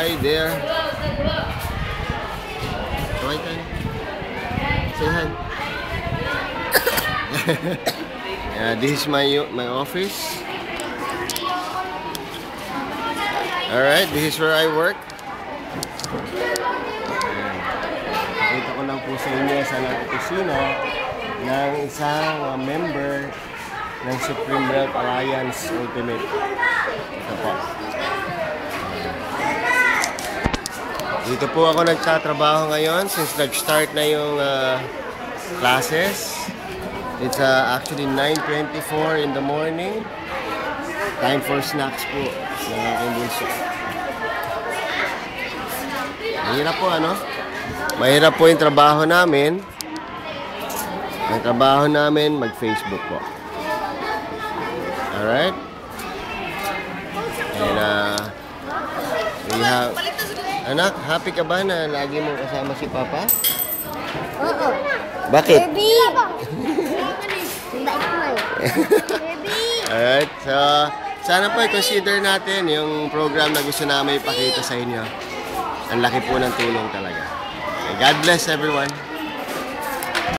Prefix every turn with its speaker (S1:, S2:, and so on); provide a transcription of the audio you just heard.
S1: hi there. Hi, Tan. Say hi. This is my office. Alright, this is where I work. Pakita ko lang po sa inyo sa opisina ng isang member ng Supreme Wealth Alliance Ultimate. Ito po. Dito po ako nagtatrabaho ngayon since nag-start na yung classes. It's actually 9:24 in the morning. Time for snacks po ng aking bunso. Mahirap po, ano? Mahirap po yung trabaho namin. Ang trabaho namin, mag-Facebook po. Alright? And we have... Anak, happy ka ba na lagi mong kasama si Papa?
S2: Oo.
S1: Bakit?
S2: Baby!
S1: Alright, so sana po i-consider natin yung program na gusto namin ipakita sa inyo. Ang laki po ng tulong talaga. Okay, God bless everyone.